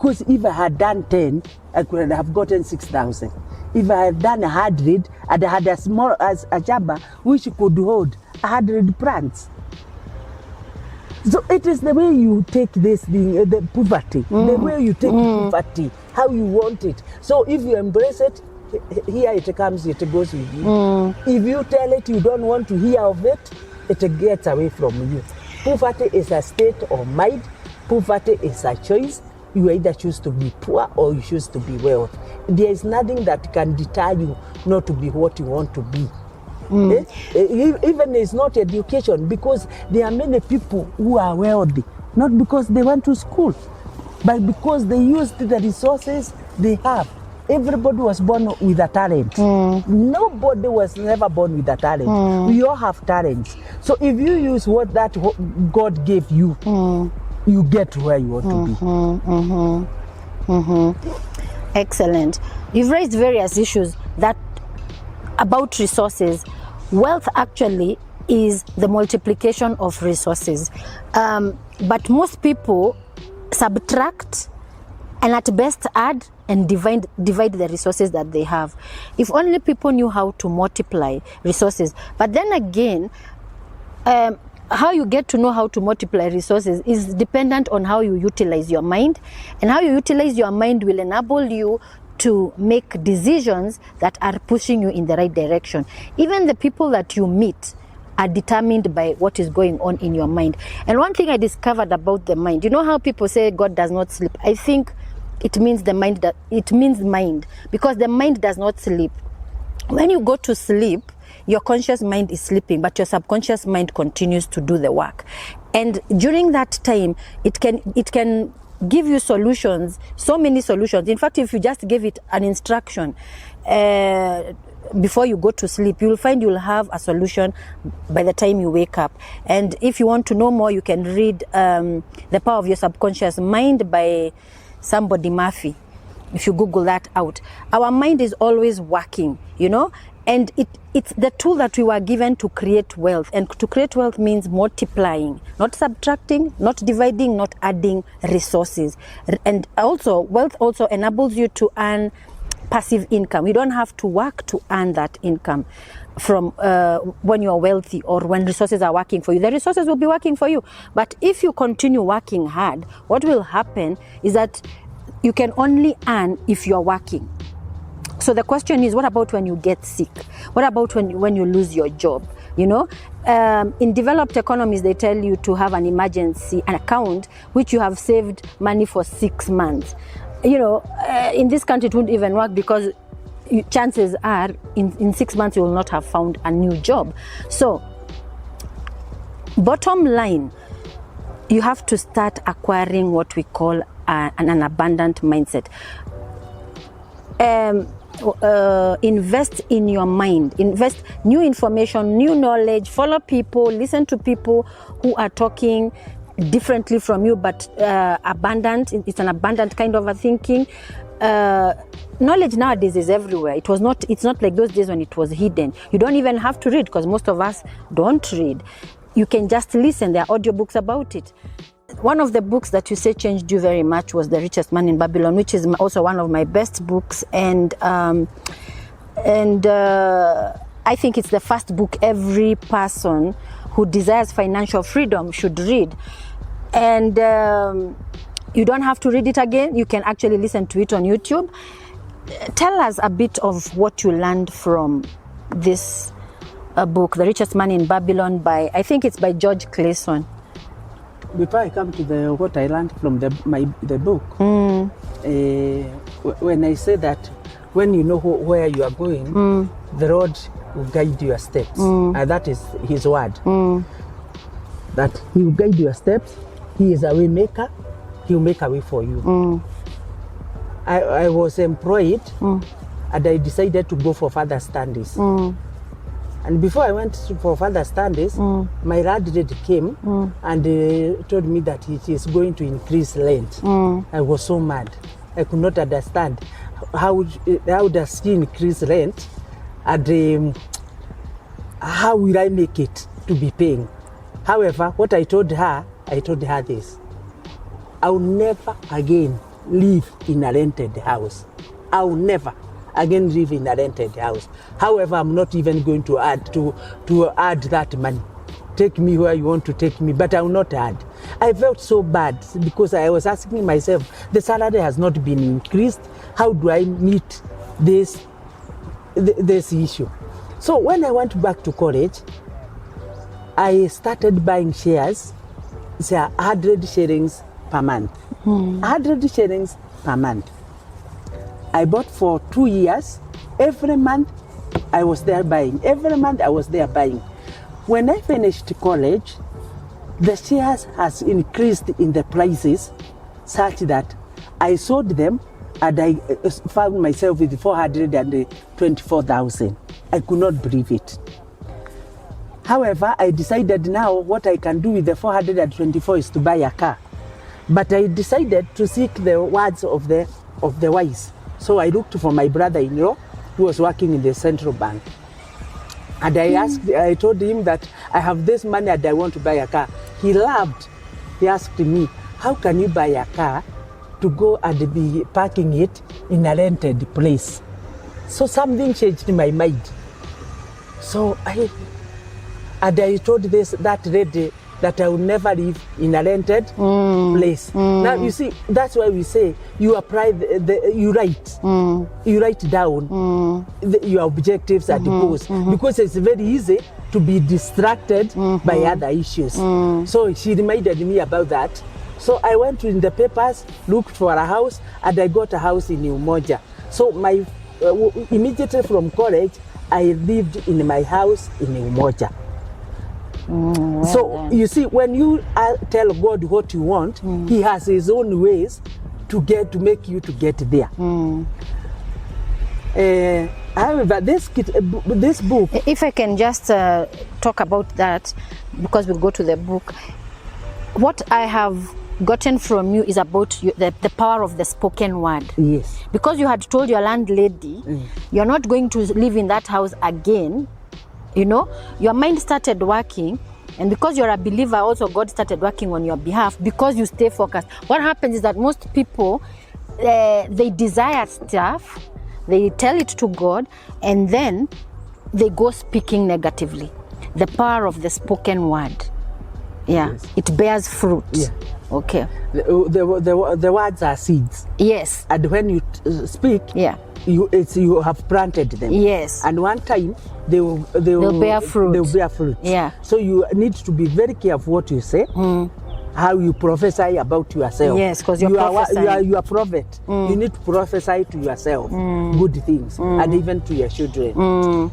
Because if I had done 10, I could have gotten 6,000. If I had done 100, I'd had as small as a jabba which could hold 100 plants. So it is the way you take this thing, the poverty, the way you take poverty, how you want it. So if you embrace it, here it comes, it goes with you. If you tell it you don't want to hear of it, it gets away from you. Poverty is a state of mind. Poverty is a choice. You either choose to be poor or you choose to be wealthy. There is nothing that can deter you not to be what you want to be. Even it's not education, because there are many people who are wealthy, not because they went to school, but because they used the resources they have. Everybody was born with a talent. Nobody was never born with a talent. We all have talents. So if you use what that God gave you, you get where you want to be. Excellent. You've raised various issues that about resources. Wealth actually is the multiplication of resources, but most people subtract and at best add and divide the resources that they have. If only people knew how to multiply resources. But then again, how you get to know how to multiply resources is dependent on how you utilize your mind, and how you utilize your mind will enable you to make decisions that are pushing you in the right direction. Even the people that you meet are determined by what is going on in your mind. And one thing I discovered about the mind, you know how people say God does not sleep? I think it means the mind, that it means mind, because the mind does not sleep. When you go to sleep, your conscious mind is sleeping, but your subconscious mind continues to do the work. And during that time, it can give you solutions, so many solutions. In fact, if you just give it an instruction before you go to sleep, you'll find you'll have a solution by the time you wake up. And if you want to know more, you can read The Power of Your Subconscious Mind by somebody Murphy. If you Google that out, our mind is always working, you know, and it's the tool that we were given to create wealth. And to create wealth means multiplying, not subtracting, not dividing, not adding resources. And also, wealth also enables you to earn passive income. You don't have to work to earn that income from when you're wealthy or when resources are working for you. The resources will be working for you. But if you continue working hard, what will happen is that you can only earn if you're working. So the question is, what about when you get sick? What about when you lose your job? You know, in developed economies, they tell you to have an emergency account, which you have saved money for 6 months. You know, in this country, it wouldn't even work, because chances are in 6 months, you will not have found a new job. So bottom line, you have to start acquiring what we call an abundant mindset. Invest in your mind, invest new information, new knowledge, follow people, listen to people who are talking differently from you, but abundant. It's an abundant kind of a thinking. Knowledge nowadays is everywhere. It's not like those days when it was hidden. You don't even have to read, because most of us don't read. You can just listen. There are audiobooks about it. One of the books that you say changed you very much was The Richest Man in Babylon, which is also one of my best books. And I think it's the first book every person who desires financial freedom should read. And you don't have to read it again. You can actually listen to it on YouTube. Tell us a bit of what you learned from this book, The Richest Man in Babylon, I think it's by George Clason. Before I come to what I learned from the book, when I say that when you know where you are going, the Lord will guide your steps. And that is His word. That He will guide your steps. He is a way maker. He will make a way for you. I was employed, and I decided to go for further studies. And before I went for further studies, my landlady came and told me that it is going to increase rent. I was so mad. I could not understand how does she increase rent, and how will I make it to be paying. However, what I told her this: I will never again live in a rented house. I'll never again live in a rented house. However, I'm not even going to add that money. Take me where you want to take me, but I will not add. I felt so bad because I was asking myself, the salary has not been increased. How do I meet this issue? So when I went back to college, I started buying shares. It's 100 shillings per month. 100 shillings per month. I bought for 2 years. Every month I was there buying. Every month I was there buying. When I finished college, the shares has increased in the prices such that I sold them and I found myself with 424,000. I could not believe it. However, I decided now what I can do with the 424 is to buy a car. But I decided to seek the words of the wise. So I looked for my brother-in-law who was working in the central bank. And I told him that I have this money and I want to buy a car. He laughed. He asked me, how can you buy a car to go and be parking it in a rented place? So something changed in my mind. So I told that lady that I will never live in a rented place. Now you see, that's why we say you apply you write down your objectives and goals, because it's very easy to be distracted by other issues. So she reminded me about that. So I went in the papers, looked for a house, and I got a house in Umoja. So my immediately from college, I lived in my house in Umoja. Well so then. You see, when you tell God what you want, He has His own ways to make you to get there. However, this book. If I can just talk about that, because we'll go to the book. What I have gotten from you is about the power of the spoken word. Yes. Because you had told your landlady, you're not going to live in that house again. You know, your mind started working, and because you're a believer, also God started working on your behalf because you stay focused. What happens is that most people, they desire stuff, they tell it to God, and then they go speaking negatively. The power of the spoken word. Yeah, yes. It bears fruit. Yeah. Okay. The words are seeds. Yes. And when you speak, yeah, you have planted them. Yes. And one time they'll bear fruit. They'll bear fruit. Yeah. So you need to be very careful what you say, how you prophesy about yourself. Yes, because you are a prophet. You need to prophesy to yourself good things, and even to your children.